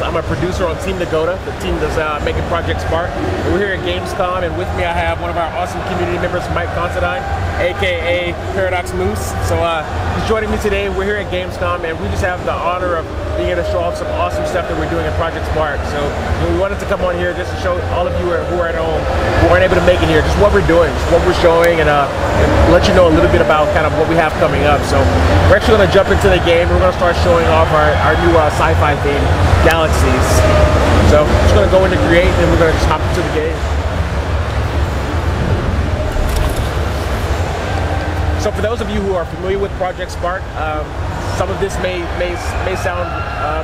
I'm a producer on Team Dakota, the team that's making Project Spark. And we're here at Gamescom, and with me I have one of our awesome community members, Mike Considine, aka Paradox Moose. So he's joining me today. We're here at Gamescom, and we just have the honor of being able to show off some awesome stuff that we're doing at Project Spark. So we wanted to come on here just to show all of you who are at home, who aren't able to make it here, just what we're doing, just what we're showing, and let you know a little bit about kind of what we have coming up. So we're actually going to jump into the game. We're going to start showing off our new sci-fi theme, Galaxies. So I'm just going to go into create, and then we're going to just hop into the game. So for those of you who are familiar with Project Spark, some of this may sound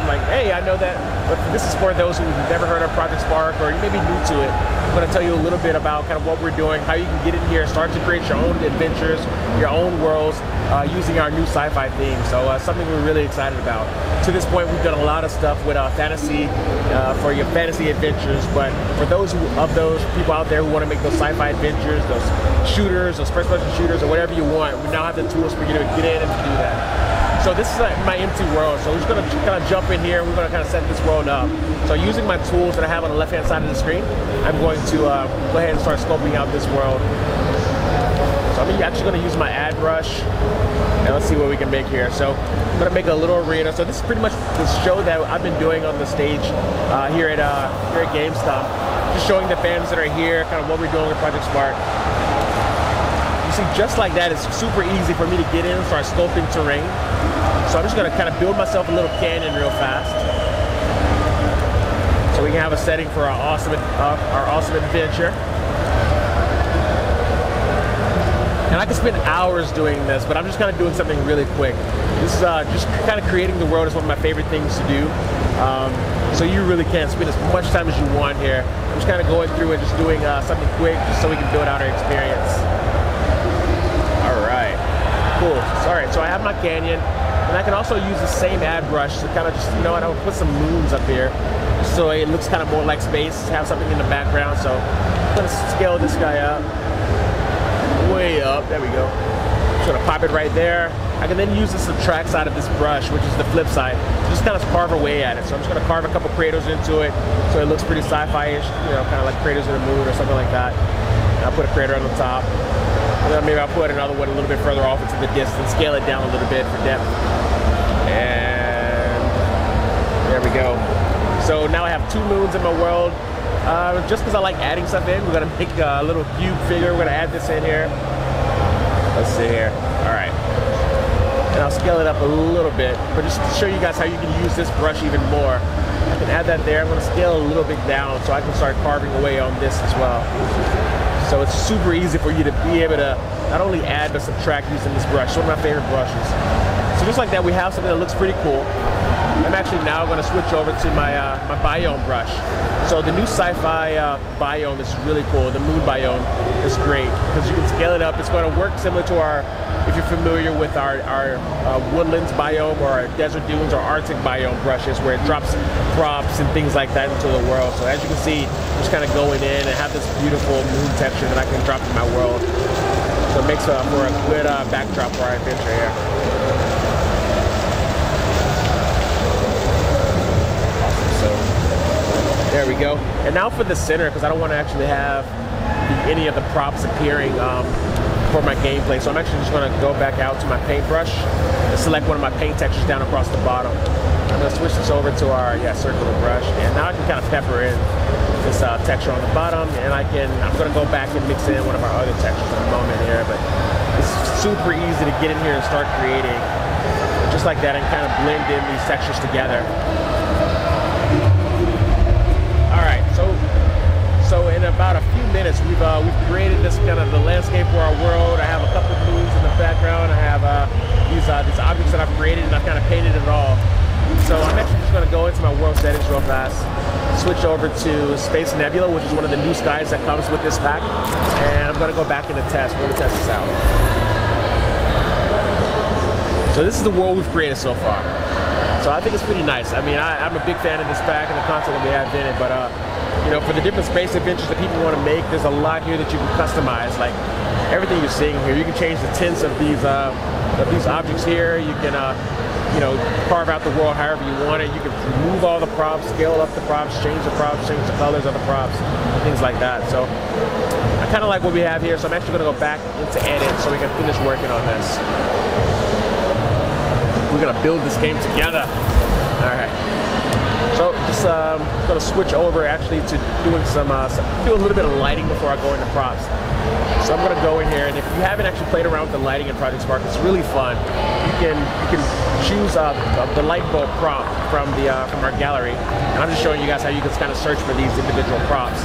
like, hey, I know that, but this is for those who've never heard of Project Spark or you may be new to it. I'm going to tell you a little bit about kind of what we're doing, how you can get in here, start to create your own adventures, your own worlds, using our new sci-fi theme. So something we're really excited about. To this point, we've done a lot of stuff with fantasy for your fantasy adventures, but for those people out there who want to make those sci-fi adventures, those shooters, those first-person shooters, or whatever you want, we now have the tools for you to get in and to do that. So this is my empty world. So we're just going to kind of jump in here, and we're going to kind of set this world up. So using my tools that I have on the left-hand side of the screen, I'm going to go ahead and start scoping out this world. So I'm actually going to use my add brush, and let's see what we can make here. So I'm going to make a little arena. So this is pretty much the show that I've been doing on the stage here at GameStop. Just showing the fans that are here kind of what we're doing with Project Spark. You see, just like that, it's super easy for me to get in and start scoping terrain. So I'm just going to kind of build myself a little canyon real fast, so we can have a setting for our awesome adventure. And I could spend hours doing this, but I'm just kind of doing something really quick. This is just kind of creating the world is one of my favorite things to do. So you really can spend as much time as you want here. I'm just kind of going through and just doing something quick, just so we can build out our experience. All right, cool. All right, so I have my canyon. And I can also use the same add brush to kind of just, I would put some moons up here so it looks kind of more like space, have something in the background. So I'm going to scale this guy up, way up, there we go. Just going to pop it right there. I can then use the subtract side of this brush, which is the flip side, just kind of carve away at it. So I'm just going to carve a couple craters into it so it looks pretty sci-fi-ish, kind of like craters in the moon or something like that. And I'll put a crater on the top. And then maybe I'll put another one a little bit further off into the distance, scale it down a little bit for depth. And there we go. So now I have two moons in my world. Just because I like adding stuff in, we're going to make a little cube figure. We're going to add this in here. Let's see here. All right. And I'll scale it up a little bit, but just to show you guys how you can use this brush even more. I can add that there. I'm going to scale a little bit down so I can start carving away on this as well. So it's super easy for you to be able to not only add but subtract using this brush. It's one of my favorite brushes. So just like that, we have something that looks pretty cool. I'm actually now going to switch over to my my biome brush. So the new sci-fi biome is really cool. The moon biome is great because you can scale it up. It's going to work similar to our, if you're familiar with our woodlands biome or our desert dunes or Arctic biome brushes, where it drops props and things like that into the world. So as you can see, I'm just kind of going in and have this beautiful moon texture that I can drop in my world. So it makes for a good backdrop for our adventure here. There we go. And now for the center, because I don't want to actually have any of the props appearing for my gameplay. So I'm actually just going to go back out to my paintbrush and select one of my paint textures down across the bottom. I'm going to switch this over to our circular brush, and now I can kind of pepper in this texture on the bottom, and I'm going to go back and mix in one of our other textures in a moment here. But it's super easy to get in here and start creating just like that and kind of blend in these textures together. So in about a few minutes, we've created this kind of the landscape for our world. I have a couple of moons in the background. I have these objects that I've created, and I've kind of painted it all. So I'm actually just going to go into my world settings real fast, switch over to Space Nebula, which is one of the new skies that comes with this pack, and I'm going to go back into test. We're going to test this out. So this is the world we've created so far. So I think it's pretty nice. I mean, I'm a big fan of this pack and the content that we have in it, but you know, for the different space adventures that people want to make, there's a lot here that you can customize. Like everything you're seeing here, you can change the tints of these objects here. You can, you know, carve out the world however you want it. You can remove all the props, scale up the props, change the colors of the props, things like that. So I kind of like what we have here. So I'm actually going to go back into edit so we can finish working on this. We're going to build this game together. All right. So just going to switch over actually to doing do a little bit of lighting before I go into props. So I'm going to go in here, and if you haven't actually played around with the lighting in Project Spark, it's really fun. You can choose the light bulb prompt from our gallery, and I'm just showing you guys how you can kind of search for these individual prompts.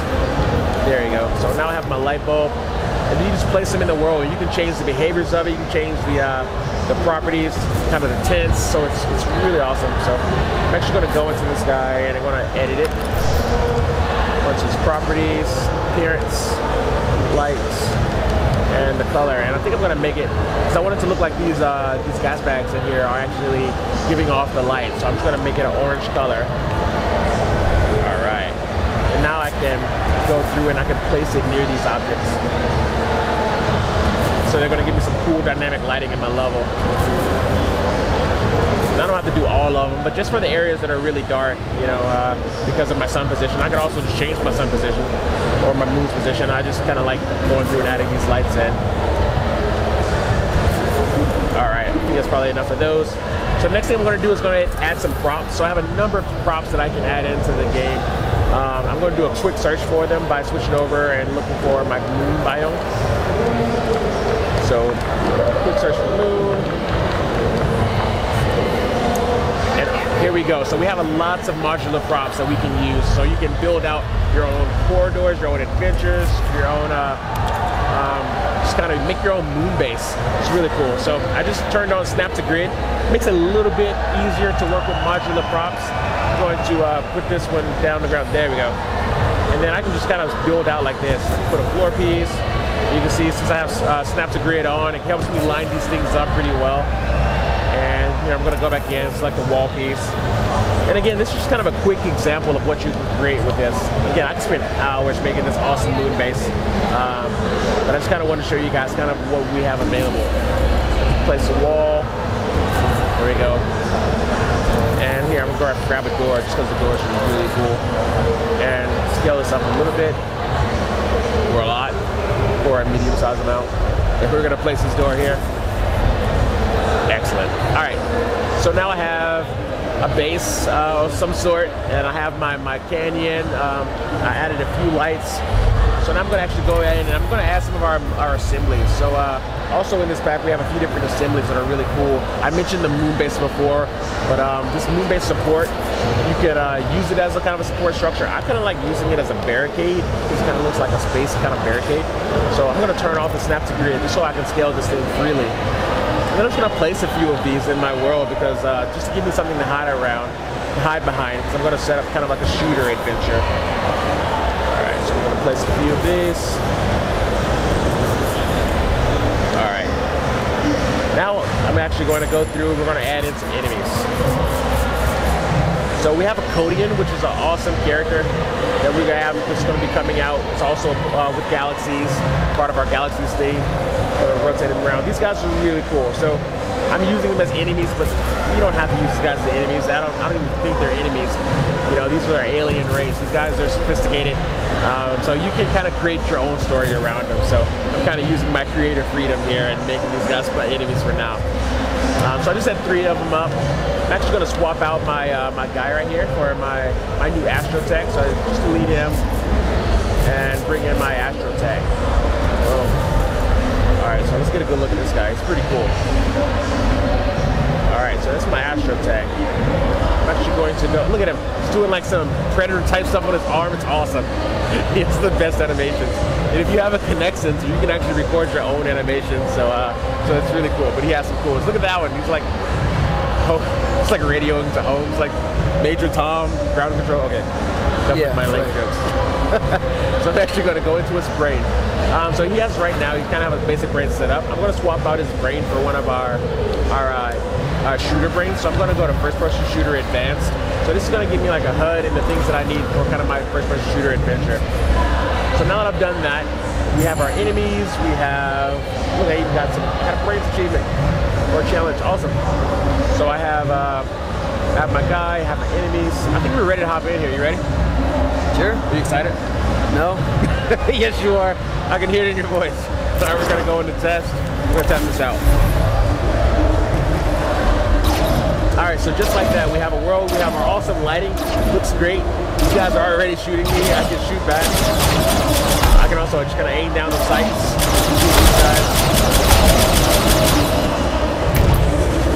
There you go. So now I have my light bulb, and then you just place them in the world, and you can change the behaviors of it. You can change the properties, kind of the tints. So it's really awesome. So I'm actually going to go into this guy, and I'm going to edit it. Go into his properties, appearance, lights, and the color. And I think I'm going to make it, because I want it to look like these gas bags in here are actually giving off the light. So I'm just going to make it an orange color. All right. And now I can go through and I can place it near these objects. So they're going to give me some cool dynamic lighting in my level. I don't have to do all of them, but just for the areas that are really dark, you know, because of my sun position. I could also just change my sun position or my moon's position. I just kind of like going through and adding these lights in. All right, I think that's probably enough of those. So the next thing I'm going to do is going to add some props. So I have a number of props that I can add into the game. I'm going to do a quick search for them by switching over and looking for my moon biome. So quick search for moon. Here we go. So we have lots of modular props that we can use. So you can build out your own corridors, your own adventures, your own, just kind of make your own moon base. It's really cool. So I just turned on Snap to Grid. Makes it a little bit easier to work with modular props. I'm going to put this one down the ground. There we go. And then I can just kind of build out like this. Put a floor piece. You can see since I have Snap to Grid on, it helps me line these things up pretty well. And here I'm going to go back in, select the wall piece. And again, this is just kind of a quick example of what you can create with this. Again, I could spend hours making this awesome moon base. But I just kind of want to show you guys kind of what we have available. Place a wall. There we go. And here I'm going to grab a door just because the door is really cool. And scale this up a little bit, or a lot, or a medium-sized amount. If we're going to place this door here. Excellent. All right, so now I have a base of some sort, and I have my canyon. I added a few lights. So now I'm going to actually go in and I'm going to add some of our assemblies. So also in this pack we have a few different assemblies that are really cool. I mentioned the moon base before, but this moon base support, you could use it as a kind of a support structure. I kind of like using it as a barricade. This kind of looks like a space kind of barricade. So I'm going to turn off the Snap to Grid just so I can scale this thing freely. And then I'm just going to place a few of these in my world because just to give me something to hide behind, because I'm going to set up kind of like a shooter adventure. Alright, so I'm going to place a few of these. Alright. Now I'm actually going to go through, we're going to add in some enemies. So we have a Codian, which is an awesome character that we're going to have, which is going to be coming out. It's also with Galaxies, part of our Galaxies thing. Rotate them around. These guys are really cool. So I'm using them as enemies, but you don't have to use these guys as enemies. I don't even think they're enemies. You know, these are our alien race. These guys are sophisticated. So you can kind of create your own story around them. So I'm kind of using my creative freedom here and making these guys my enemies for now. So I just had 3 of them up. I'm actually going to swap out my my guy right here for my new Astrotech. So I just delete him and bring in my Astrotech. Alright, so let's get a good look at this guy. It's pretty cool. Alright, so that's my Astrotech. I'm actually going to go, look at him. He's doing like some Predator type stuff on his arm. It's awesome. It's the best animations. And if you have a Connexons, you can actually record your own animations. So it's really cool. But he has some cool ones. Look at that one. He's like, it's like radioing to homes, like Major Tom, ground control. Okay, that's my link jokes. So I'm actually going to go into his brain. So he has right now, he kind of has a basic brain set up. I'm going to swap out his brain for one of our shooter brains. So I'm going to go to first person shooter advanced. So So this is going to give me like a HUD and the things that I need for kind of my first-person shooter adventure. So now that I've done that, we have our enemies, we have, look, I even got some kind of brains achievement or challenge, awesome. So I have my guy, I have my enemies. I think we're ready to hop in here, you ready? Sure. Are you excited? No. Yes, you are. I can hear it in your voice. So we're gonna go into test. We're gonna test this out. All right, so just like that, we have a world, we have our awesome lighting. Looks great. You guys are already shooting me. I can shoot back. I can also just kind of aim down the sights.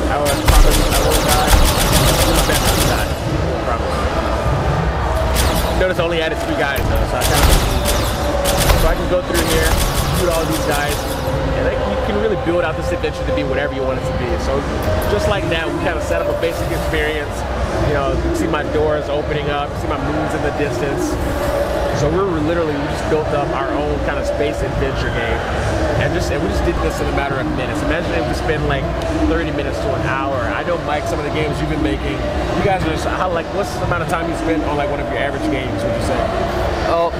I will promise I won't die. Do the best I can. I promise. Notice I only added 3 guys though, so I can go through here, shoot all these guys, and you can really build out this adventure to be whatever you want it to be. So just like that, we kind of set up a basic experience. You know, you can see my doors opening up, you see my moons in the distance. So we just built up our own kind of space adventure game. And we just did this in a matter of minutes. Imagine if we spend like 30 minutes to an hour. I know, Mike, some of the games you've been making, you guys are just, what's the amount of time you spend on like one of your average games, would you say? Oh,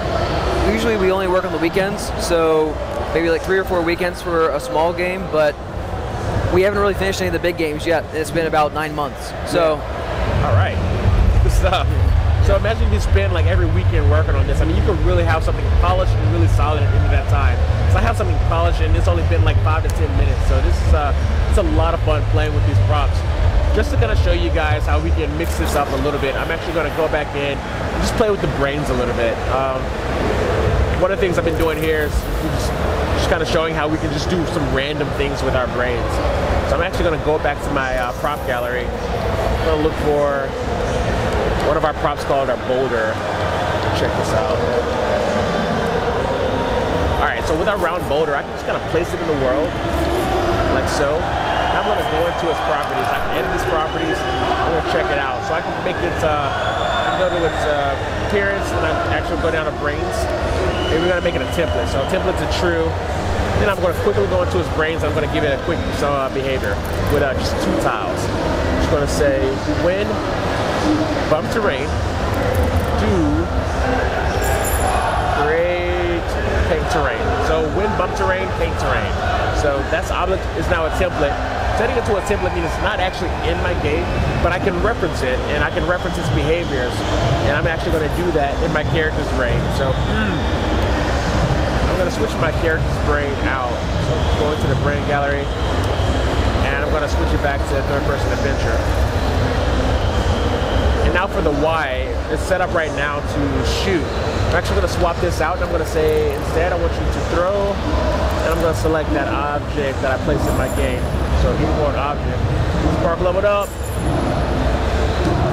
usually we only work on the weekends, so maybe like 3 or 4 weekends for a small game, but we haven't really finished any of the big games yet. It's been about 9 months, so. Yeah. All right, good stuff. So imagine you spend like every weekend working on this. I mean, you could really have something polished and really solid at the end of that time. So I have something polished and it's only been like 5 to 10 minutes. So this is it's a lot of fun playing with these props. Just to kind of show you guys how we can mix this up a little bit, I'm actually going to go back in and just play with the brains a little bit. One of the things I've been doing here is just kind of showing how we can just do some random things with our brains. So I'm actually going to go back to my prop gallery. I'm going to look for one of our props called our boulder. Check this out. All right, so with our round boulder, I can just kind of place it in the world, like so. And I'm gonna go into its properties. I can edit its properties. I'm gonna check it out. So I can make it, I can go to its appearance, and I actually go down to brains. And we're gonna make it a template. So template's a true. Then I'm gonna quickly go into its brains. I'm gonna give it a quick behavior with just 2 tiles. I'm just gonna say when bump terrain, do create paint terrain. So when bump terrain, paint terrain. So that's object is now a template. Setting it to a template means it's not actually in my game, but I can reference it and I can reference its behaviors. And I'm actually going to do that in my character's brain. So I'm going to switch my character's brain out. So go into the brain gallery and I'm going to switch it back to third-person adventure. And now for the Y, it's set up right now to shoot. I'm actually going to swap this out and I'm going to say, instead I want you to throw, and I'm going to select that object that I placed in my game. So keyboard object. Spark leveled up.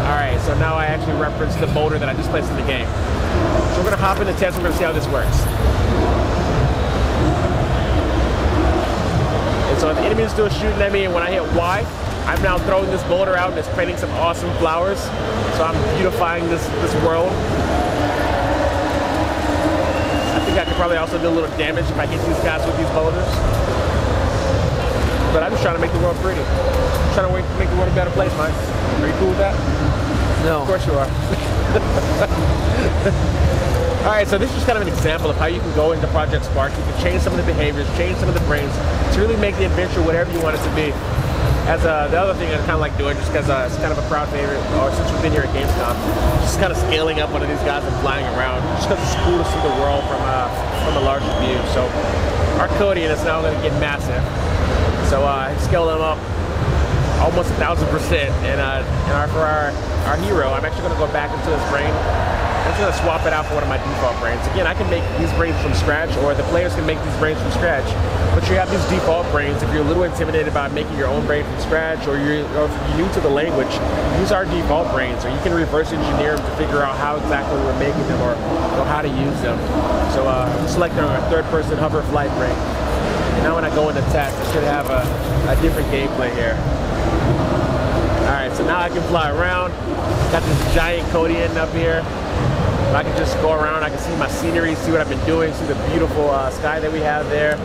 All right, so now I actually reference the boulder that I just placed in the game. So we're going to hop into test, we're going to see how this works. And so the enemy is still shooting at me, and when I hit Y, I'm now throwing this boulder out and it's painting some awesome flowers. So I'm beautifying this world. I think I could probably also do a little damage if I hit these guys with these boulders. But I'm just trying to make the world pretty. I'm trying to make the world a better place, Mike. Are you cool with that? No. Of course you are. All right, so this is just kind of an example of how you can go into Project Spark. You can change some of the behaviors, change some of the brains to really make the adventure whatever you want it to be. As the other thing I kind of like doing, just because it's kind of a crowd favorite, or since we've been here at Gamescom, just kind of scaling up one of these guys and flying around, just because it's cool to see the world from a larger view. So our Codian is now going to get massive. So I scale them up almost 1,000%, and for our hero, I'm actually going to go back into his brain. I'm just going to swap it out for one of my default brains. Again, I can make these brains from scratch, or the players can make these brains from scratch. But you have these default brains. If you're a little intimidated by making your own brain from scratch, or if you're new to the language, use our default brains, or you can reverse engineer them to figure out how exactly we're making them, or how to use them. So select our third-person hover flight brain. And now when I go into test, I should have a different gameplay here. All right, so now I can fly around. Got this giant Codian up here. I can just go around, I can see my scenery, see what I've been doing, see the beautiful sky that we have there.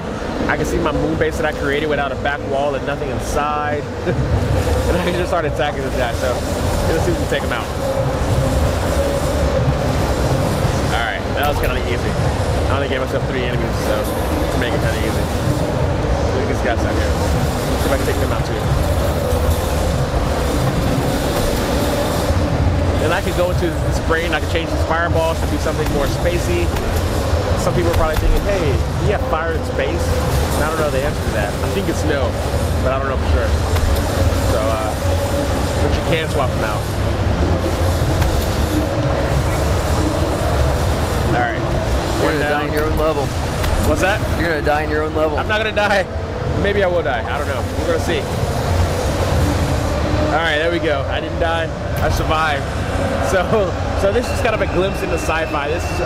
I can see my moon base that I created without a back wall and nothing inside. And I can just start attacking this guy. So let's see if we can take him out. All right, that was kind of easy. I only gave myself 3 enemies, so to make it kind of easy. Look at these guys out here. Let's see if I can take them out too. Then I can go into this brain. I can change these fireballs to be something more spacey. Some people are probably thinking, hey, do you have fire in space? And I don't know the answer to that. I think it's no, but I don't know for sure. So, but you can swap them out. All right. You're gonna die in your own level. What's that? You're gonna die in your own level. I'm not gonna die. Maybe I will die. I don't know. We're gonna see. All right, there we go. I didn't die. I survived. So this is kind of a glimpse into sci-fi. This is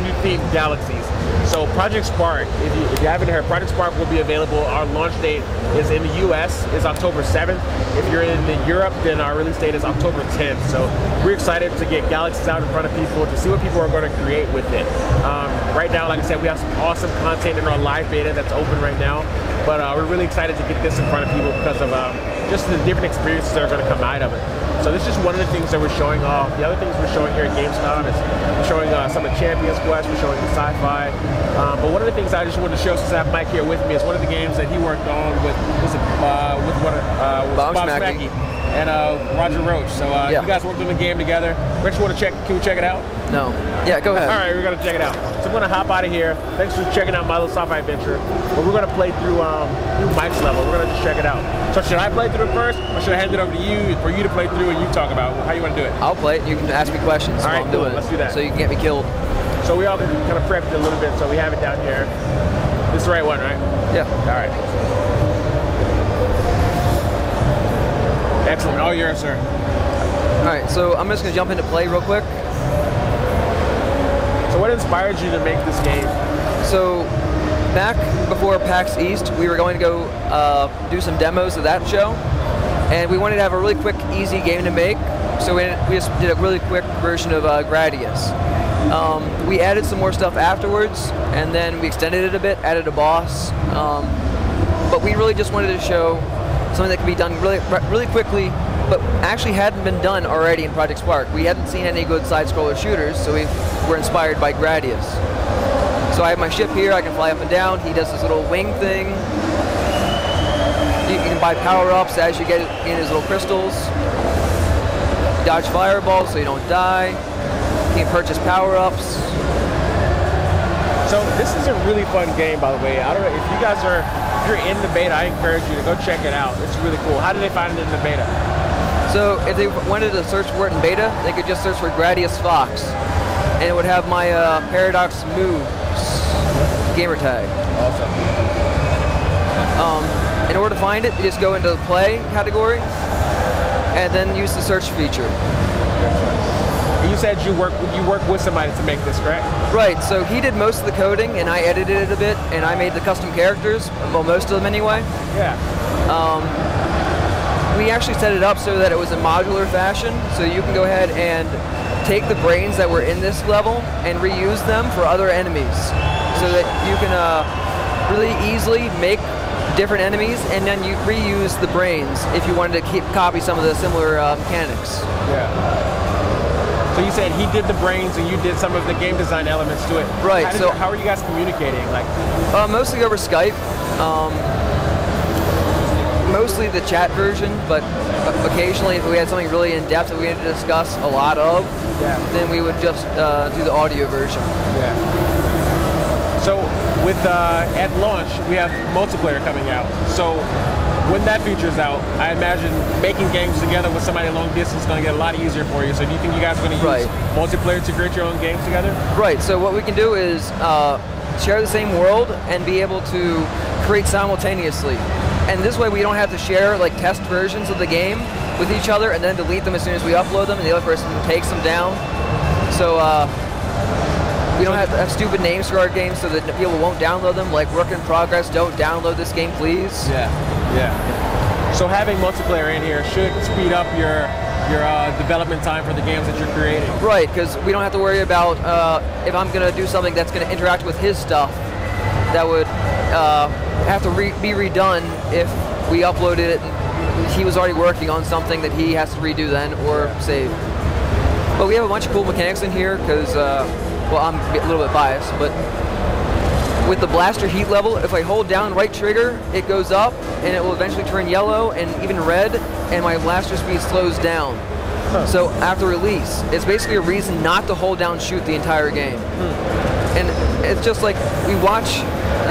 new theme galaxies. So Project Spark, if you haven't heard, Project Spark will be available. Our launch date is in the US, is October 7th. If you're in Europe, then our release date is October 10th. So we're excited to get galaxies out in front of people, to see what people are going to create with it. Right now, like I said, we have some awesome content in our live beta that's open right now. But we're really excited to get this in front of people because of just the different experiences that are going to come out of it. So this is just one of the things that we're showing off. The other things we're showing here at Gamescom is we're showing some of Champions Quest, we're showing the sci-fi. But one of the things I just wanted to show, since I have Mike here with me, is one of the games that he worked on with Bob Schmacky and Roger Roach. So you guys worked on the game together. Rich, want to check? Can we check it out? No. Yeah, go ahead. All right, we're gonna check it out. So I'm gonna hop out of here. Thanks for checking out my little sci-fi adventure. But we're gonna play through Mike's level. We're gonna just check it out. So should I play through it first, or should I hand it over to you for you to play through and you talk about how you want to do it? I'll play it. You can ask me questions. All right, while I'm doing let's do that. So you can get me killed. So we all kind of prepped it a little bit, so we have it down here. This is the right one, right? Yeah. All right. Excellent. All yours, sir. All right. So I'm just gonna jump into play real quick. So what inspired you to make this game? So back before PAX East, we were going to go do some demos of that show, and we wanted to have a really quick, easy game to make. So we just did a really quick version of Gradius. We added some more stuff afterwards, and then we extended it a bit, added a boss. But we really just wanted to show something that could be done really quickly, but actually hadn't been done already in Project Spark. We hadn't seen any good side-scroller shooters, so we were inspired by Gradius. So I have my ship here, I can fly up and down. He does this little wing thing. You can buy power-ups as you get in his little crystals. Dodge fireballs so you don't die. You can purchase power-ups. So this is a really fun game, by the way. I don't know if you guys are, if you're in the beta, I encourage you to go check it out. It's really cool. How did they find it in the beta? So if they wanted to search for it in beta, they could just search for Gradius Fox, and it would have my Paradox Moves gamertag. Awesome. In order to find it, you just go into the play category, and then use the search feature. You said you work with somebody to make this, correct? Right, so he did most of the coding, and I edited it a bit, and I made the custom characters, well, most of them anyway. Yeah. We actually set it up so that it was in modular fashion, so you can go ahead and take the brains that were in this level and reuse them for other enemies, so that you can really easily make different enemies, and then you reuse the brains if you wanted to copy some of the similar mechanics. Yeah. So you said he did the brains and you did some of the game design elements to it. Right. How are you guys communicating? Like, mostly over Skype. Mostly the chat version, but occasionally if we had something really in depth that we had to discuss a lot of, then we would just do the audio version. Yeah. So with at launch we have multiplayer coming out. So when that feature's out, I imagine making games together with somebody long distance is going to get a lot easier for you. So do you think you guys are going to use multiplayer to create your own games together? Right. So what we can do is share the same world and be able to create simultaneously. And this way we don't have to share like test versions of the game with each other and then delete them as soon as we upload them and the other person takes them down. So we don't have to have stupid names for our games so that people won't download them, like work in progress, don't download this game please. Yeah. So having multiplayer in here should speed up your development time for the games that you're creating. Right, because we don't have to worry about if I'm going to do something that's going to interact with his stuff, that would have to be redone if we uploaded it and he was already working on something that he has to redo then or save. But we have a bunch of cool mechanics in here because, well, I'm a little bit biased, but with the blaster heat level, if I hold down right trigger, it goes up and it will eventually turn yellow and even red, and my blaster speed slows down. So after release, it's basically a reason not to hold down shoot the entire game. And it's just like we watch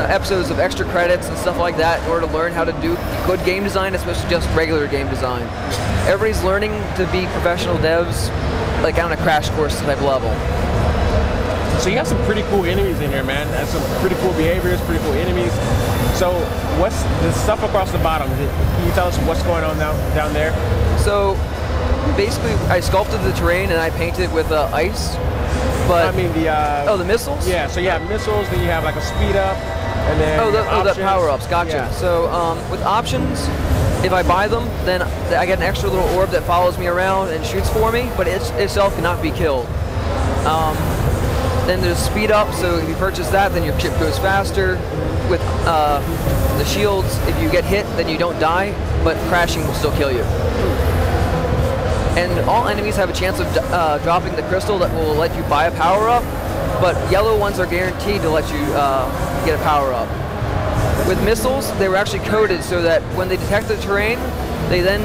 episodes of extra credits and stuff like that in order to learn how to do good game design, especially just regular game design. Everybody's learning to be professional devs, like on a crash course type level. So you have some pretty cool enemies in here, man. And some pretty cool behaviors, pretty cool enemies. So what's the stuff across the bottom? Can you tell us what's going on down there? So basically, I sculpted the terrain and I painted it with ice. But I mean the missiles? Yeah. So you have missiles, then you have like a speed up, and then the power ups. Gotcha. Yeah. So with options, if I buy them, then I get an extra little orb that follows me around and shoots for me, but it itself cannot be killed. Then there's speed up, so if you purchase that, then your ship goes faster. With the shields, if you get hit, then you don't die, but crashing will still kill you. And all enemies have a chance of dropping the crystal that will let you buy a power-up, but yellow ones are guaranteed to let you get a power-up. With missiles, they were actually coded so that when they detect the terrain, they then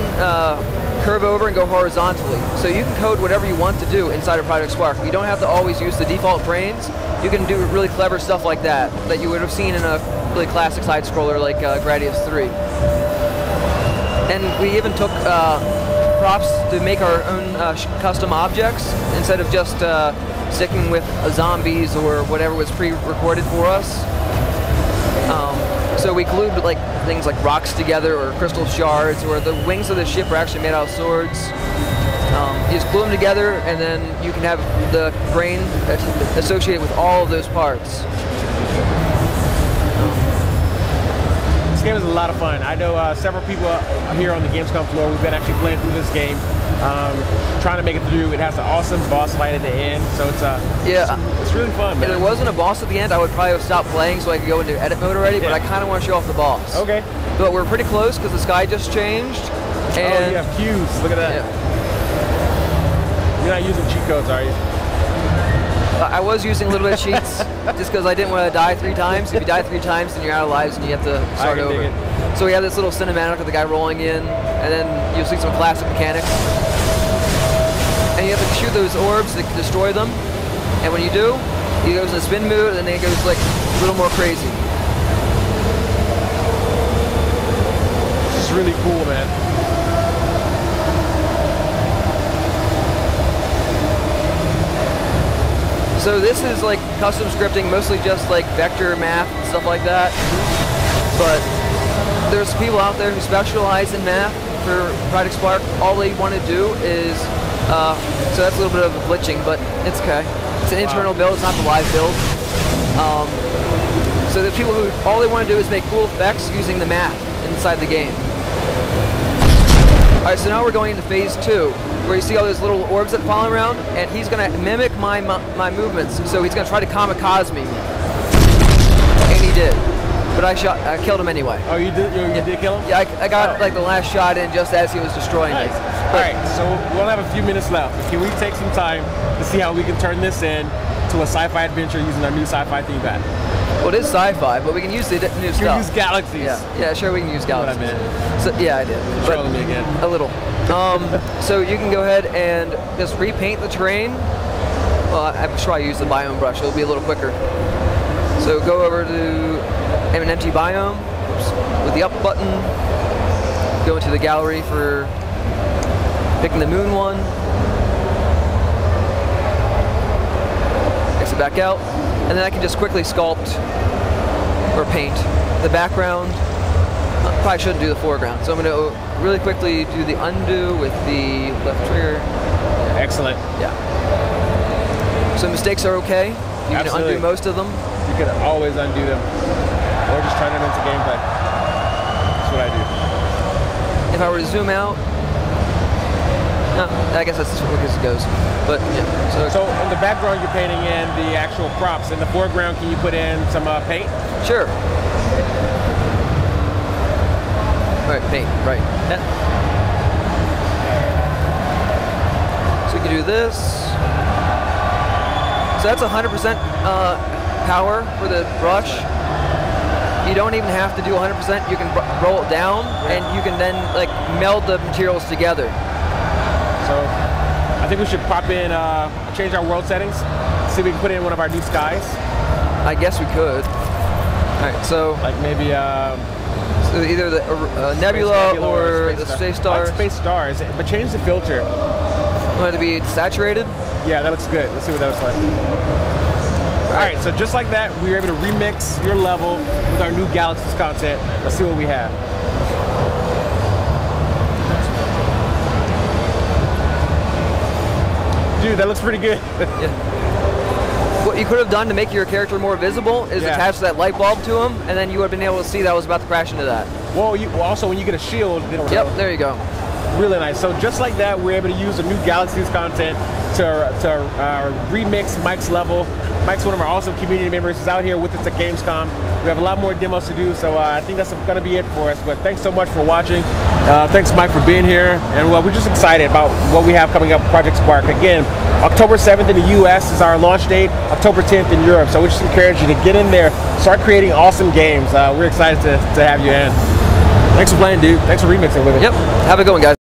curve over and go horizontally. So you can code whatever you want to do inside of Project Spark. You don't have to always use the default brains. You can do really clever stuff like that you would have seen in a really classic side-scroller like Gradius 3. And we even took props to make our own custom objects instead of just sticking with zombies or whatever was pre-recorded for us. So we glued like things like rocks together or crystal shards, or the wings of the ship are actually made out of swords. You just glue them together, and then you can have the brain associated with all of those parts. This game is a lot of fun. I know several people here on the Gamescom floor. We've been actually playing through this game, trying to make it through. It has an awesome boss fight at the end, so it's really fun, man. If there wasn't a boss at the end, I would probably have stopped playing so I could go into edit mode already, but I kind of want to show off the boss. Okay. But we're pretty close because the sky just changed. And you have cues. Look at that. Yeah. You're not using cheat codes, are you? I was using a little bit of cheats just because I didn't want to die 3 times. If you die 3 times, then you're out of lives and you have to start over. So we have this little cinematic of the guy rolling in, and then you'll see some classic mechanics. And you have to shoot those orbs to destroy them. And when you do, he goes in a spin mode, and then it goes like a little more crazy. This is really cool, man. So this is like custom scripting, mostly just like vector math and stuff like that. But there's people out there who specialize in math for Project Spark. All they want to do is, so that's a little bit of glitching, but it's okay. It's an internal build, it's not the live build. So there's people who, all they want to do is make cool effects using the math inside the game. Alright, so now we're going into phase 2, where you see all those little orbs that follow around, and he's going to mimic my movements. So he's going to try to kamikaze me. And he did. But I killed him anyway. Oh, you did? You did kill him? Yeah, I got like the last shot in just as he was destroying me. Alright, so we'll have a few minutes left. Can we take some time to see how we can turn this in to a sci-fi adventure using our new sci-fi theme pad? Well, it is sci-fi, but we can use the new stuff. You can use galaxies. Yeah, sure, we can use galaxies. What I meant. So, yeah, I did. You're trolling me again. A little. So you can go ahead and just repaint the terrain. Well, I'm sure I use the biome brush. It'll be a little quicker. So go over to an empty biome with the up button. Go into the gallery for picking the moon one. Exit back out. And then I can just quickly sculpt or paint the background. Probably shouldn't do the foreground. So I'm going to really quickly do the undo with the left trigger. Excellent. Yeah. So mistakes are okay. You can undo most of them. You can always undo them. Or just turn them into gameplay. That's what I do. If I were to zoom out, no, I guess that's as quick as it goes. But yeah. So in the background you're painting in the actual props. In the foreground, can you put in some paint? Sure. Right, paint, right. Yeah. So we can do this. So that's 100% power for the brush. You don't even have to do 100%. You can roll it down, and you can then like meld the materials together. So I think we should pop in, change our world settings, see if we can put in one of our new skies. I guess we could. All right, so like maybe so either the nebula or the space stars. Like space stars, but change the filter. Want it to be saturated? Yeah, that looks good. Let's see what that looks like. All right, so just like that, we were able to remix your level with our new Galaxies content. Let's see what we have. Dude, that looks pretty good. Yeah. What you could have done to make your character more visible is attach that light bulb to him, and then you would have been able to see that I was about to crash into that. Well, also when you get a shield, it'll there you go. Really nice. So just like that, we're able to use the new Galaxies content to remix Mike's level. Mike's one of our awesome community members. He's out here with us at Gamescom. We have a lot more demos to do, so I think that's going to be it for us. But thanks so much for watching. Thanks, Mike, for being here. And we're just excited about what we have coming up with Project Spark. Again, October 7th in the US is our launch date, October 10th in Europe. So we just encourage you to get in there, start creating awesome games. We're excited to have you in. Thanks for playing, dude. Thanks for remixing with it. Yep. Have a good one, guys.